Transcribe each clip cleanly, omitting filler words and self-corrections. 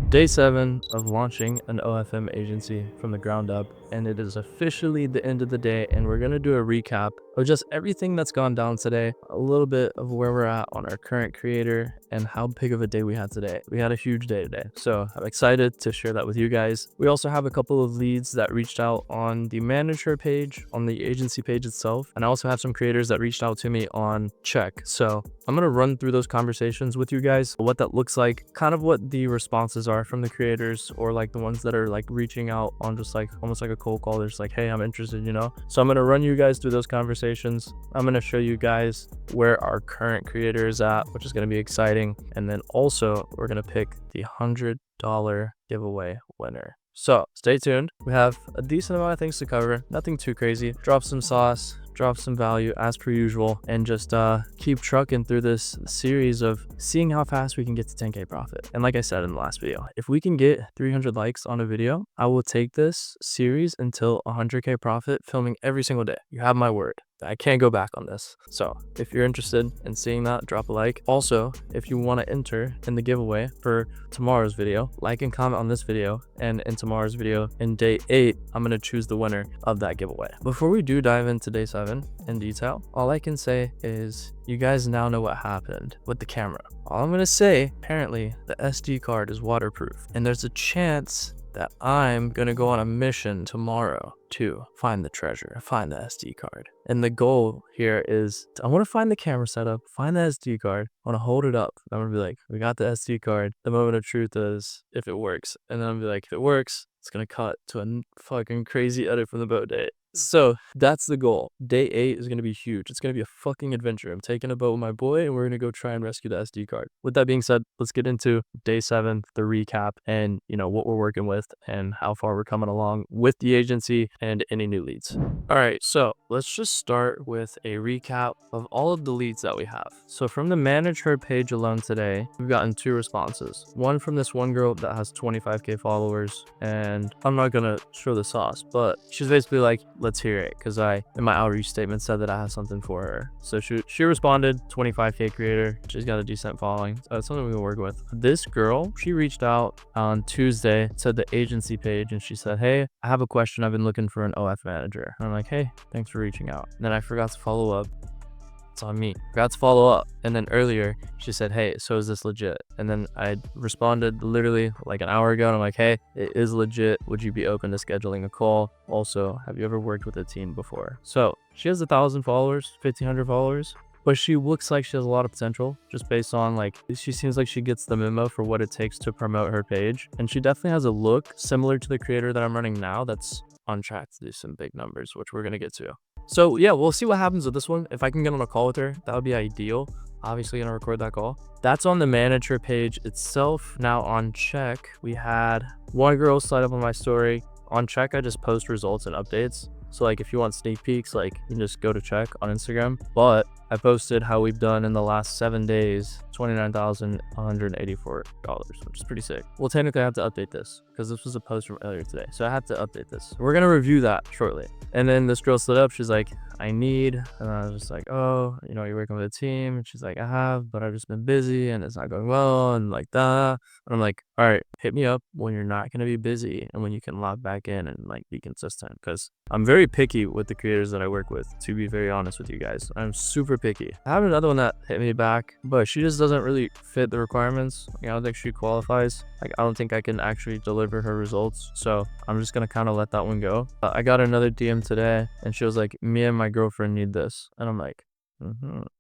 Day 7 of launching an OFM agency from the ground up, and it is officially the end of the day, and we're going to do a recap of just everything that's gone down today, a little bit of where we're at on our current creator, and how big of a day we had today. We had a huge day today, so I'm excited to share that with you guys. We also have a couple of leads that reached out on the manager page, on the agency page itself, and I also have some creators that reached out to me on Check. So I'm going to run through those conversations with you guys, what that looks like, kind of what the responses are from the creators, or like the ones that are like reaching out on just like almost like a cold call. They're just like, hey, I'm interested, you know? So I'm going to run you guys through those conversations. I'm going to show you guys where our current creator is at, which is going to be exciting. And then also we're going to pick the $100 giveaway winner. So stay tuned. We have a decent amount of things to cover, nothing too crazy. Drop some sauce, drop some value as per usual, and just keep trucking through this series of seeing how fast we can get to 10K profit. And like I said in the last video, if we can get 300 likes on a video, I will take this series until 100K profit, filming every single day. You have my word. I can't go back on this. So if you're interested in seeing that, drop a like. Also, if you want to enter in the giveaway for tomorrow's video, like and comment on this video, and in tomorrow's video in day 8, I'm going to choose the winner of that giveaway. Before we do dive into day 7 in detail, all I can say is you guys now know what happened with the camera. All I'm going to say, apparently the SD card is waterproof, and there's a chance that I'm gonna go on a mission tomorrow to find the treasure, find the SD card. And the goal here is I want to find the camera setup, find the SD card, I want to hold it up. I'm gonna be like, we got the SD card. The moment of truth is if it works. And then I'm gonna be like, if it works, it's gonna cut to a fucking crazy edit from the boat day. So that's the goal. Day 8 is going to be huge. It's going to be a fucking adventure. I'm taking a boat with my boy and we're going to go try and rescue the SD card. With that being said, let's get into day 7, the recap, and you know what we're working with and how far we're coming along with the agency and any new leads. All right, so let's just start with a recap of all of the leads that we have. So from the manage her page alone today, we've gotten 2 responses. One from this one girl that has 25K followers, and I'm not going to show the sauce, but she's basically like, let's hear it, because I in my outreach statement said that I have something for her. So she responded, 25K creator, she's got a decent following, so it's something we can work with. This girl, she reached out on Tuesday to the agency page and she said, hey, I have a question. I've been looking for an OF manager. And I'm like, hey, thanks for reaching out. And then I forgot to follow up. It's on me. Forgot to follow up. And then earlier she said, hey, so is this legit? And then I responded literally like an hour ago and I'm like, hey, it is legit. Would you be open to scheduling a call? Also, have you ever worked with a team before? So she has 1,000 followers, 1,500 followers, but she looks like she has a lot of potential just based on like, she seems like she gets the memo for what it takes to promote her page. And she definitely has a look similar to the creator that I'm running now that's on track to do some big numbers, which we're going to get to. So yeah, we'll see what happens with this one. If I can get on a call with her, that would be ideal. Obviously gonna record that call. That's on the manager page itself. Now on Check, we had one girl slide up on my story. On Check, I just post results and updates. So like if you want sneak peeks, like you can just go to Check on Instagram. But I posted how we've done in the last 7 days, $29,184, which is pretty sick. Well, technically I have to update this because this was a post from earlier today. So I have to update this. We're going to review that shortly. And then this girl slid up. She's like, I need, and I was just like, oh, you know, you're working with a team. And she's like, I have, but I've just been busy and it's not going well. And like that. And I'm like, all right, hit me up when you're not going to be busy and when you can log back in and like be consistent. Because I'm very picky with the creators that I work with, to be very honest with you guys. I'm super picky. I have another one that hit me back, but she just doesn't really fit the requirements. Like, I don't think she qualifies. Like, I don't think I can actually deliver her results. So I'm just going to kind of let that one go. I got another DM today and she was like, me and my girlfriend need this. And I'm like,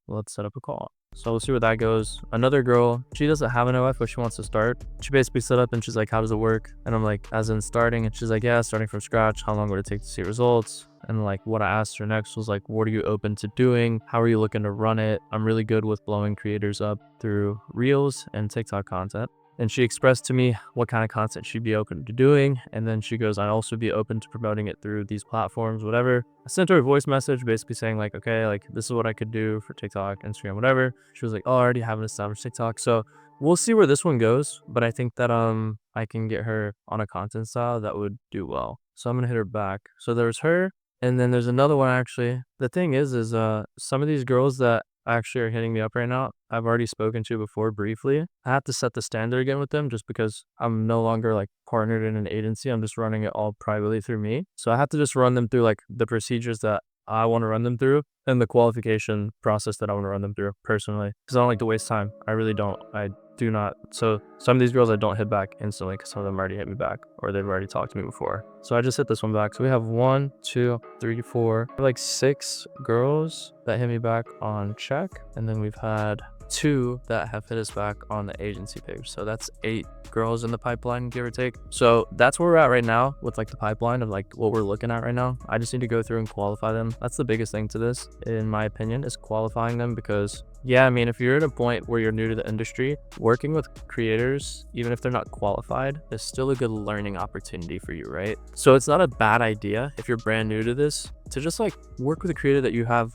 let's set up a call. So we'll see where that goes. Another girl, she doesn't have an OF, but she wants to start. She basically set up and she's like, how does it work? And I'm like, as in starting? And she's like, yeah, starting from scratch. How long would it take to see results? And like what I asked her next was like, what are you open to doing? How are you looking to run it? I'm really good with blowing creators up through Reels and TikTok content. And she expressed to me what kind of content she'd be open to doing. And then she goes, I'd also be open to promoting it through these platforms, whatever. I sent her a voice message basically saying like, okay, like this is what I could do for TikTok, Instagram, whatever. She was like, oh, I already have an established TikTok. So we'll see where this one goes. But I think that I can get her on a content style that would do well. So I'm going to hit her back. So there's her. And then there's another one actually. The thing is some of these girls that actually are hitting me up right now, I've already spoken to before briefly. I have to set the standard again with them just because I'm no longer like partnered in an agency. I'm just running it all privately through me. So I have to just run them through like the procedures that I want to run them through and the qualification process that I want to run them through personally. Because I don't like to waste time. I really don't. I do not. So some of these girls I don't hit back instantly because some of them already hit me back or they've already talked to me before. So I just hit this one back. So we have 1, 2, 3, 4, we have like 6 girls that hit me back on check. And then we've had 2 that have hit us back on the agency page. So that's 8 girls in the pipeline, give or take. So that's where we're at right now with like the pipeline of like what we're looking at right now. I just need to go through and qualify them. That's the biggest thing to this, in my opinion, is qualifying them. Because yeah, I mean, if you're at a point where you're new to the industry, working with creators, even if they're not qualified, is still a good learning opportunity for you, right? So it's not a bad idea if you're brand new to this to just like work with a creator that you have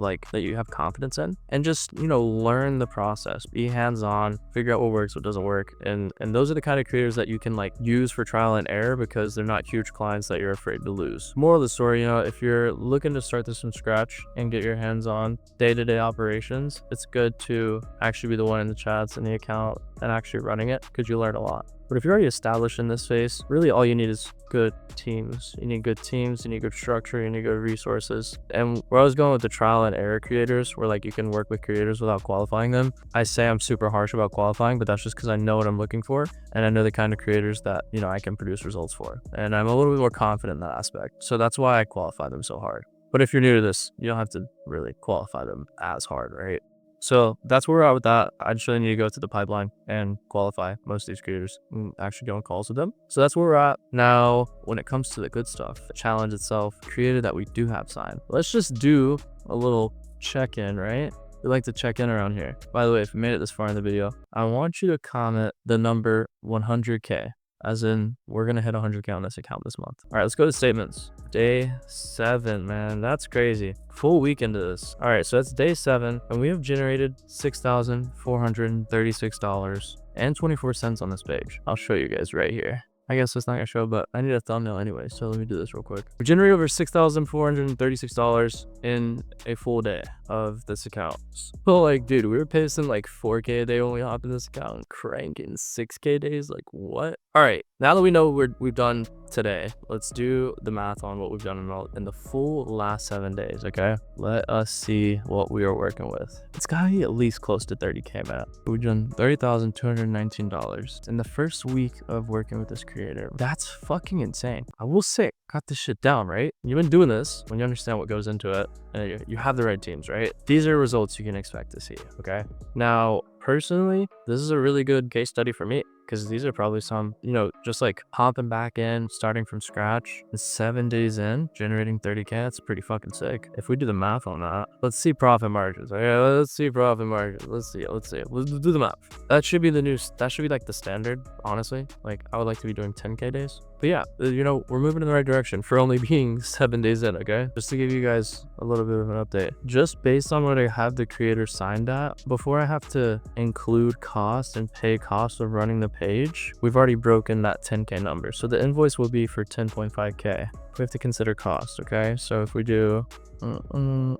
confidence in, and just, you know, learn the process, be hands-on, figure out what works, what doesn't work. And those are the kind of creators that you can like use for trial and error because they're not huge clients that you're afraid to lose. Moral of the story, you know, if you're looking to start this from scratch and get your hands on day-to-day operations, it's good to actually be the one in the chats and the account and actually running it, because you learn a lot. But if you're already established in this space, really all you need is good teams. You need good teams, you need good structure, you need good resources. And where I was going with the trial and error creators, where like you can work with creators without qualifying them, I say I'm super harsh about qualifying, but that's just because I know what I'm looking for and I know the kind of creators that, you know, I can produce results for. And I'm a little bit more confident in that aspect. So that's why I qualify them so hard. But if you're new to this, you don't have to really qualify them as hard, right? So that's where we're at with that. I just really need to go to the pipeline and qualify most of these creators and actually go on calls with them. So that's where we're at. Now, when it comes to the good stuff, the challenge itself, creator that we do have signed, let's just do a little check-in, right? We like to check in around here. By the way, if you made it this far in the video, I want you to comment the number 100K. As in, we're going to hit 100K on this account this month. All right, let's go to statements. Day 7, man, that's crazy. Full week into this. All right, so that's day 7, and we have generated $6,436.24 on this page. I'll show you guys right here. I guess it's not gonna show, but I need a thumbnail anyway, so let me do this real quick. We generated over $6,436 in a full day of this account. So like, dude, we were pacing like 4K a day when we hop in this account, cranking 6K days. Like, what? All right, now that we know what we've done today, let's do the math on what we've done in the full last 7 days. Okay, let us see what we are working with. It's gotta be at least close to 30K, man. We've done $30,219 in the first week of working with this creator. That's fucking insane. I will say, got this shit down, right? You've been doing this when you understand what goes into it and you have the right teams, right? These are results you can expect to see. Okay, now personally, this is a really good case study for me, because these are probably some, you know, just like hopping back in, starting from scratch, and 7 days in, generating 30K. That's pretty fucking sick. If we do the math on that, let's see profit margins. Okay, let's see profit margins. Let's see. Let's do the math. That should be that should be like the standard, honestly. Like, I would like to be doing 10K days. But yeah, you know, we're moving in the right direction for only being 7 days in, okay? Just to give you guys a little bit of an update. Just based on what I have the creator signed at, before I have to include cost and pay cost of running the page, we've already broken that 10K number. So the invoice will be for 10.5K. We have to consider cost, okay? So if we do, I mean,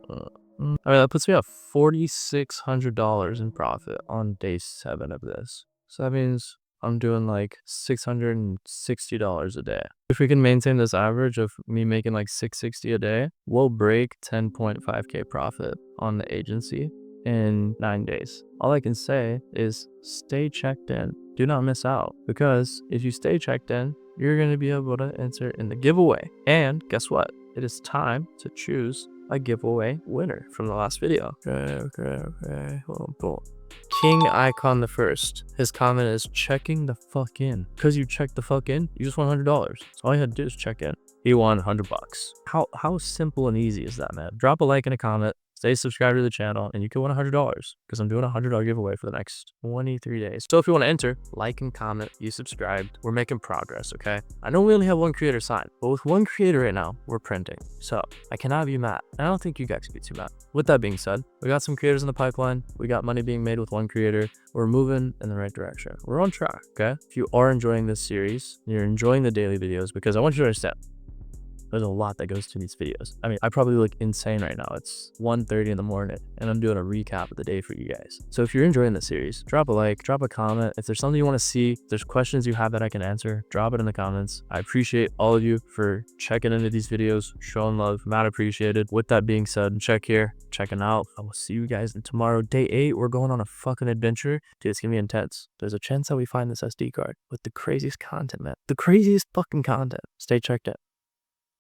that puts me at $4,600 in profit on day 7 of this. So that means I'm doing like $660 a day. If we can maintain this average of me making like $660 a day, we'll break 10.5K profit on the agency in 9 days. All I can say is stay checked in. Do not miss out, because if you stay checked in, you're going to be able to enter in the giveaway. And guess what? It is time to choose a giveaway winner from the last video. Okay. Boom. King Icon the First. His comment is checking the fuck in. Because you checked the fuck in, you just won $100. So all you had to do is check in. He won $100. How simple and easy is that, man? Drop a like and a comment. Stay subscribed to the channel, and you can win $100, because I'm doing a $100 giveaway for the next 23 days. So if you want to enter, like and comment, you subscribed. We're making progress, okay? I know we only have one creator signed, but with one creator right now, we're printing. So I cannot be mad. I don't think you guys can be too mad. With that being said, we got some creators in the pipeline. We got money being made with one creator. We're moving in the right direction. We're on track, okay? If you are enjoying this series, you're enjoying the daily videos, because I want you to understand, There's a lot that goes to these videos. I mean, I probably look insane right now. It's 1:30 in the morning and I'm doing a recap of the day for you guys. So if you're enjoying this series, drop a like, drop a comment. If there's something you want to see, if there's questions you have that I can answer, drop it in the comments. I appreciate all of you for checking into these videos, showing love, mad appreciated. With that being said, check here, checking out. I will see you guys tomorrow. Day 8, we're going on a fucking adventure. Dude, it's gonna be intense. There's a chance that we find this SD card with the craziest content, man. The craziest fucking content. Stay checked in.